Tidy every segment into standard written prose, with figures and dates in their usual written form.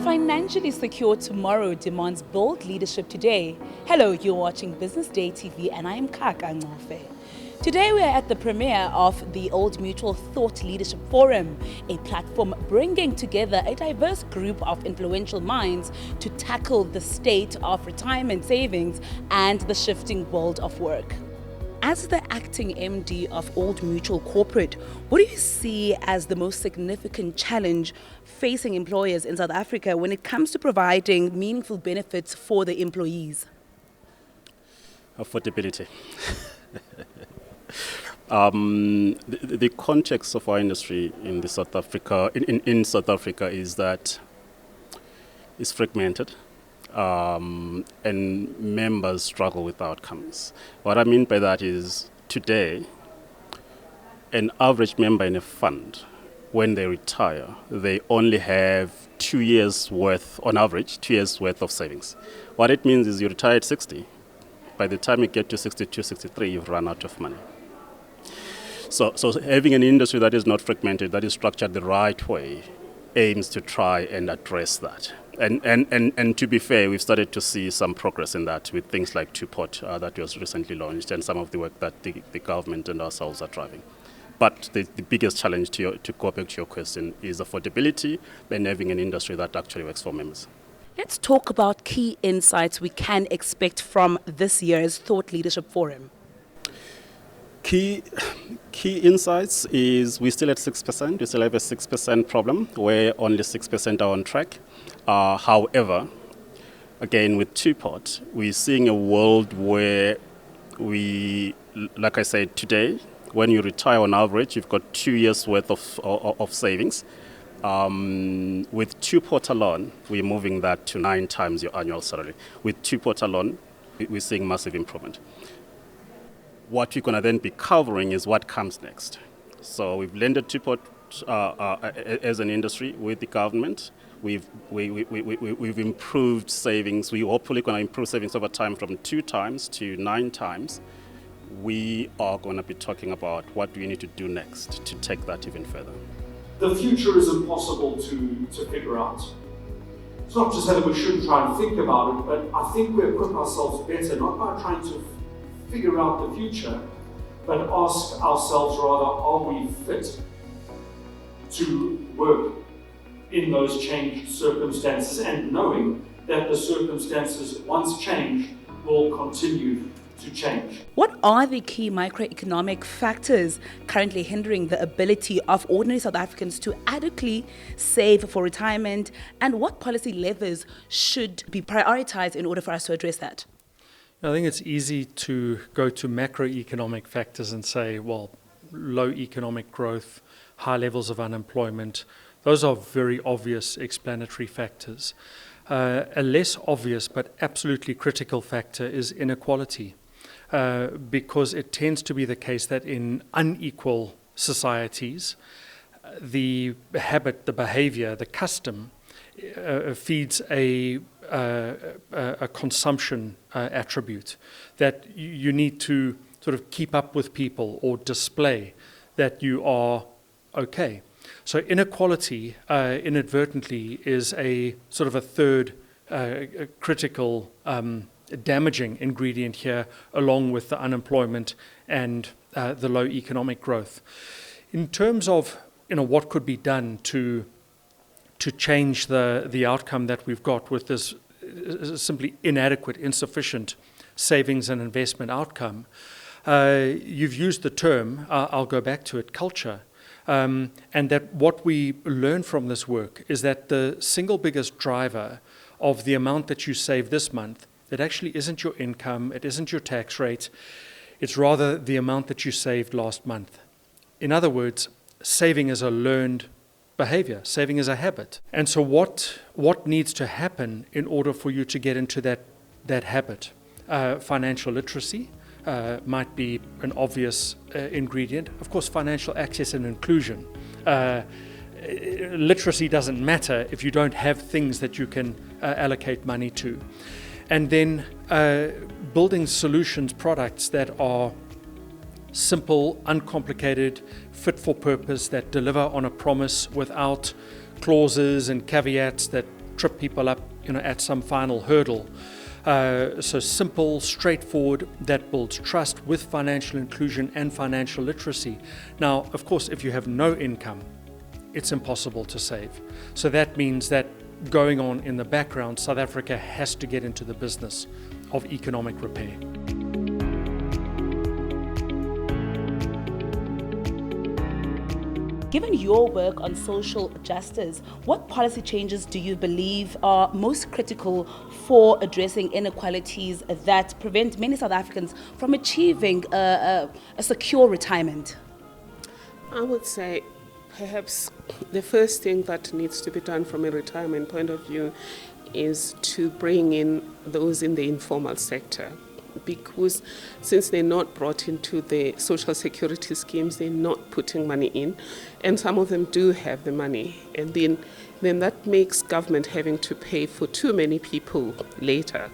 financially secure tomorrow demands bold leadership today. Hello, you're watching Business Day TV and I'm Kaka Ngofe. Today we are at the premiere of the Old Mutual Thought Leadership Forum, a platform bringing together a diverse group of influential minds to tackle the state of retirement savings and the shifting world of work. As the acting MD of Old Mutual Corporate, what do you see as the most significant challenge facing employers in South Africa when it comes to providing meaningful benefits for the employees? Affordability. The context of our industry in South Africa is that it's fragmented. And members struggle with outcomes. What I mean by that is today, an average member in a fund, when they retire, they only have 2 years worth, on average, 2 years worth of savings. What it means is you retire at 60. By the time you get to 62, 63, you've run out of money. So having an industry that is not fragmented, that is structured the right way, aims to try and address that. And to be fair, we've started to see some progress in that with things like Two-Pot that was recently launched and some of the work that the government and ourselves are driving. But the biggest challenge to go back to your question is affordability and having an industry that actually works for members. Let's talk about key insights we can expect from this year's Thought Leadership Forum. Key insights is we're still at 6%. We still have a 6% problem where only 6% are on track. However, again, with Two-Pot, we're seeing a world where like I said today, when you retire on average, you've got 2 years worth of savings. With Two-Pot alone, we're moving that to 9 times your annual salary. With Two-Pot alone, we're seeing massive improvement. What we're going to then be covering is what comes next. So we've blended Two-Pot as an industry with the government. We've improved savings. We're hopefully going to improve savings over time from 2 times to 9 times. We are going to be talking about what do we need to do next to take that even further. The future is impossible to figure out. It's not to say that we shouldn't try and think about it, but I think we equip ourselves better, not by trying to figure out the future, but ask ourselves rather, are we fit to work in those changed circumstances, and knowing that the circumstances, once changed, will continue to change. What are the key microeconomic factors currently hindering the ability of ordinary South Africans to adequately save for retirement, and what policy levers should be prioritized in order for us to address that? I think it's easy to go to macroeconomic factors and say, well, low economic growth, high levels of unemployment, those are very obvious explanatory factors. A less obvious but absolutely critical factor is inequality, because it tends to be the case that in unequal societies, the habit, the behavior, the custom feeds a consumption attribute that you need to sort of keep up with people or display that you are okay. So inequality inadvertently is a sort of a third critical damaging ingredient here, along with the unemployment and the low economic growth. In terms of what could be done to change the outcome that we've got with this simply inadequate, insufficient savings and investment outcome, you've used the term, I'll go back to it, culture. And that what we learn from this work is that the single biggest driver of the amount that you save this month, it actually isn't your income, it isn't your tax rate, it's rather the amount that you saved last month. In other words, saving is a learned behavior, saving is a habit. And so what needs to happen in order for you to get into that habit? Financial literacy might be an obvious ingredient. Of course, financial access and inclusion. Literacy doesn't matter if you don't have things that you can allocate money to. And then building solutions, products that are simple, uncomplicated, fit for purpose, that deliver on a promise without clauses and caveats that trip people up, at some final hurdle. So simple, straightforward, that builds trust with financial inclusion and financial literacy. Now, of course, if you have no income, it's impossible to save. So that means that going on in the background, South Africa has to get into the business of economic repair. Given your work on social justice, what policy changes do you believe are most critical for addressing inequalities that prevent many South Africans from achieving a secure retirement? I would say perhaps the first thing that needs to be done from a retirement point of view is to bring in those in the informal sector, because since they're not brought into the social security schemes, they're not putting money in, and some of them do have the money, and then that makes government having to pay for too many people later,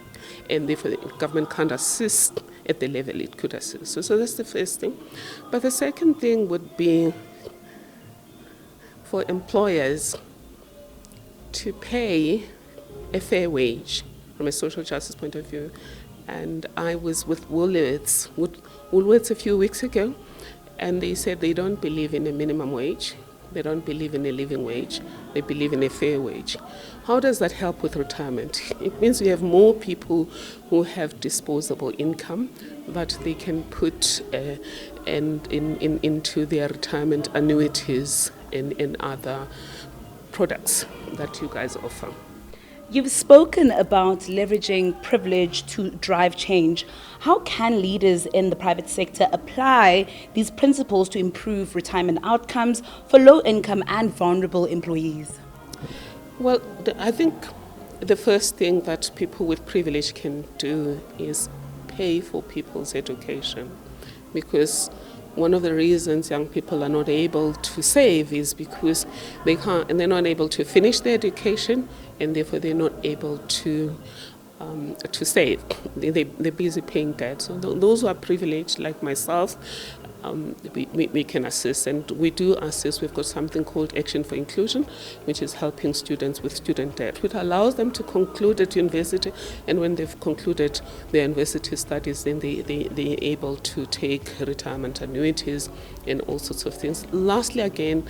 and therefore the government can't assist at the level it could assist. So that's the first thing. But the second thing would be for employers to pay a fair wage from a social justice point of view. And I was with Woolworths a few weeks ago, and they said they don't believe in a minimum wage, they don't believe in a living wage, they believe in a fair wage. How does that help with retirement? It means we have more people who have disposable income that they can put into their retirement annuities and other products that you guys offer. You've spoken about leveraging privilege to drive change. How can leaders in the private sector apply these principles to improve retirement outcomes for low-income and vulnerable employees? Well, I think the first thing that people with privilege can do is pay for people's education, because one of the reasons young people are not able to save is because they can't, and they're not able to finish their education, and therefore they're not able to save. They're busy paying debt. So those who are privileged, like myself, we can assist, and we do assist. We've got something called Action for Inclusion, which is helping students with student debt, which allows them to conclude at university, and when they've concluded their university studies, then they're able to take retirement annuities and all sorts of things. Lastly, again,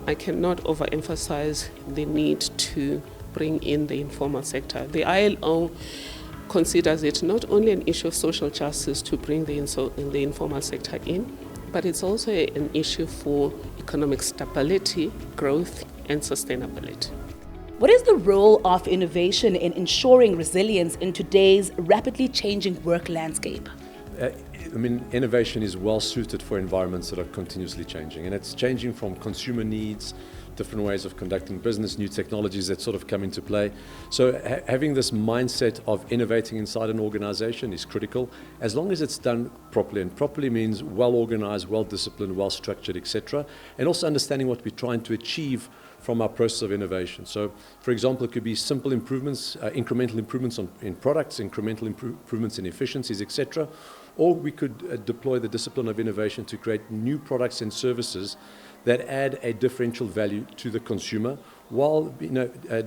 I cannot overemphasize the need to bring in the informal sector. The ILO considers it not only an issue of social justice to bring the informal sector in, but it's also an issue for economic stability, growth, and sustainability. What is the role of innovation in ensuring resilience in today's rapidly changing work landscape? Innovation is well suited for environments that are continuously changing, and it's changing from consumer needs, different ways of conducting business, new technologies that sort of come into play. So having this mindset of innovating inside an organization is critical, as long as it's done properly, and properly means well organized, well disciplined, well structured, etc. And also understanding what we're trying to achieve from our process of innovation. So, for example, it could be simple improvements, incremental improvements in products, incremental improvements in efficiencies, etc. Or we could deploy the discipline of innovation to create new products and services that add a differential value to the consumer while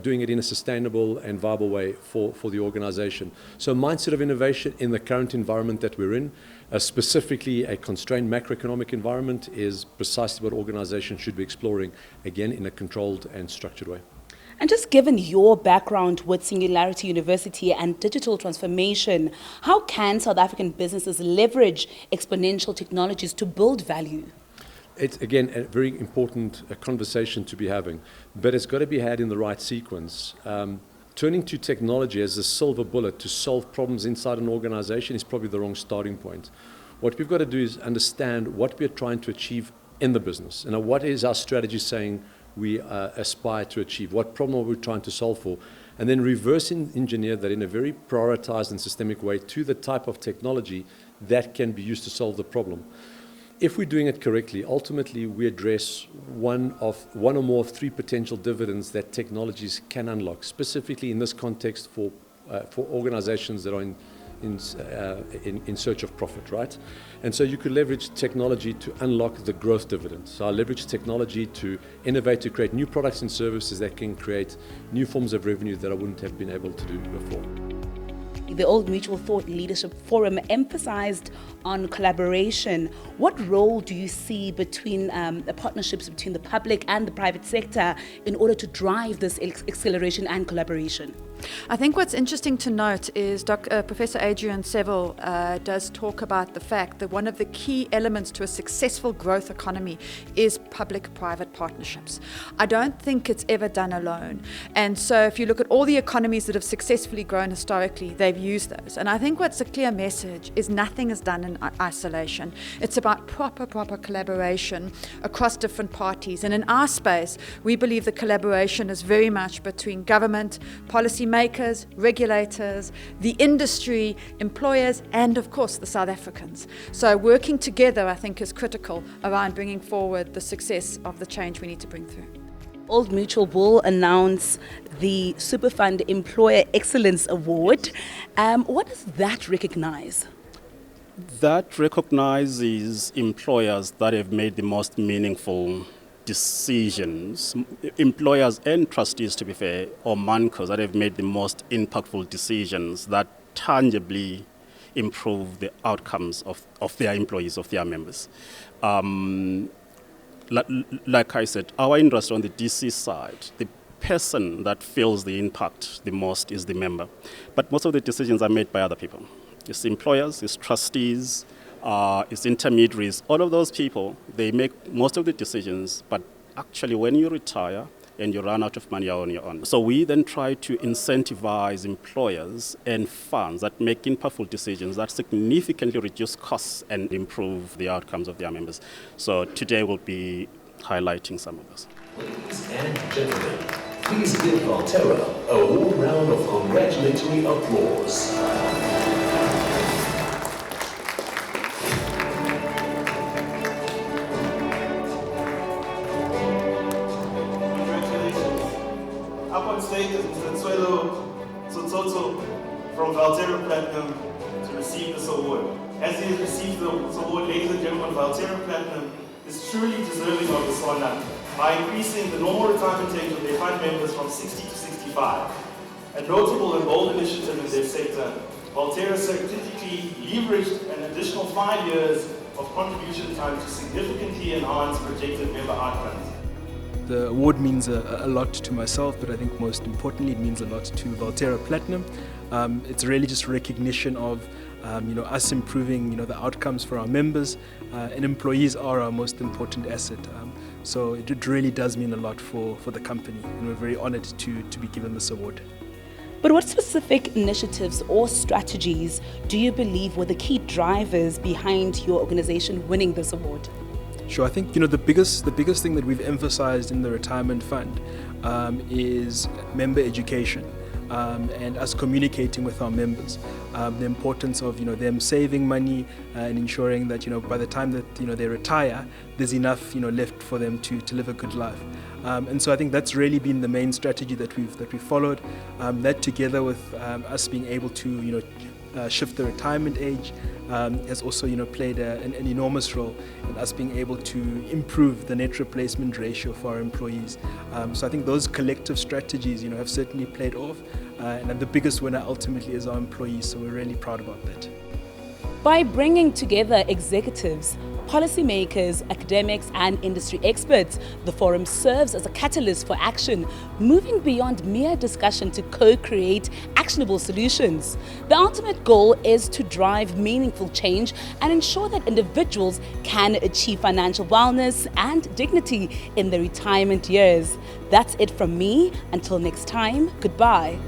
doing it in a sustainable and viable way for the organization. So mindset of innovation in the current environment that we're in, specifically a constrained macroeconomic environment, is precisely what organizations should be exploring, again, in a controlled and structured way. And just given your background with Singularity University and digital transformation, how can South African businesses leverage exponential technologies to build value? It's, again, a very important conversation to be having, but it's got to be had in the right sequence. Turning to technology as a silver bullet to solve problems inside an organization is probably the wrong starting point. What we've got to do is understand what we're trying to achieve in the business. What is our strategy saying we aspire to achieve? What problem are we trying to solve for? And then reverse engineer that in a very prioritized and systemic way to the type of technology that can be used to solve the problem. If we're doing it correctly, ultimately we address one or more of three potential dividends that technologies can unlock, specifically in this context for organizations that are in search of profit, right? And so you could leverage technology to unlock the growth dividend. So I leverage technology to innovate, to create new products and services that can create new forms of revenue that I wouldn't have been able to do before. The Old Mutual Thought Leadership Forum emphasized on collaboration. What role do you see between the partnerships between the public and the private sector in order to drive this acceleration and collaboration? I think what's interesting to note is Professor Adrian Seville does talk about the fact that one of the key elements to a successful growth economy is public-private partnerships. I don't think it's ever done alone. And so if you look at all the economies that have successfully grown historically, they've used those. And I think what's a clear message is nothing is done in isolation. It's about proper collaboration across different parties. And in our space, we believe the collaboration is very much between government, policy makers, regulators, the industry, employers, and of course the South Africans. So working together, I think, is critical around bringing forward the success of the change we need to bring through. Old Mutual will announce the Superfund Employer Excellence Award. What does that recognize? That recognizes employers that have made the most meaningful decisions, employers and trustees, to be fair, or mancos that have made the most impactful decisions that tangibly improve the outcomes of their employees, of their members. Like I said, our industry on the DC side, the person that feels the impact the most is the member. But most of the decisions are made by other people. It's employers, it's trustees, it's intermediaries. All of those people, they make most of the decisions, but actually when you retire and you run out of money, you're on your own. So we then try to incentivize employers and funds that make impactful decisions that significantly reduce costs and improve the outcomes of their members. So today we'll be highlighting some of those. Ladies and gentlemen, please give Valterra a warm round of congratulatory applause. Up on stage is Mr. Ntswelo Tsotso from Valterra Platinum to receive this award. As he has received this award, ladies and gentlemen, Valterra Platinum is truly deserving of this honor by increasing the normal retirement age of their fund members from 60 to 65. A notable and bold initiative in their sector, Valterra strategically leveraged an additional 5 years of contribution time to significantly enhance projected member outcomes. The award means a lot to myself, but I think most importantly it means a lot to Valterra Platinum. It's really just recognition of us improving the outcomes for our members, and employees are our most important asset. So it really does mean a lot for the company, and we're very honored to be given this award. But what specific initiatives or strategies do you believe were the key drivers behind your organization winning this award? Sure, I think the biggest thing that we've emphasized in the retirement fund is member education, and us communicating with our members, the importance of them saving money and ensuring that by the time that they retire, there's enough left for them to live a good life. And so I think that's really been the main strategy that we've followed. That together with us being able to shift the retirement age has also played an enormous role in us being able to improve the net replacement ratio for our employees. So I think those collective strategies have certainly played off, and the biggest winner ultimately is our employees, so we're really proud about that. By bringing together executives, policymakers, academics, and industry experts, the forum serves as a catalyst for action, moving beyond mere discussion to co-create actionable solutions. The ultimate goal is to drive meaningful change and ensure that individuals can achieve financial wellness and dignity in their retirement years. That's it from me. Until next time, goodbye.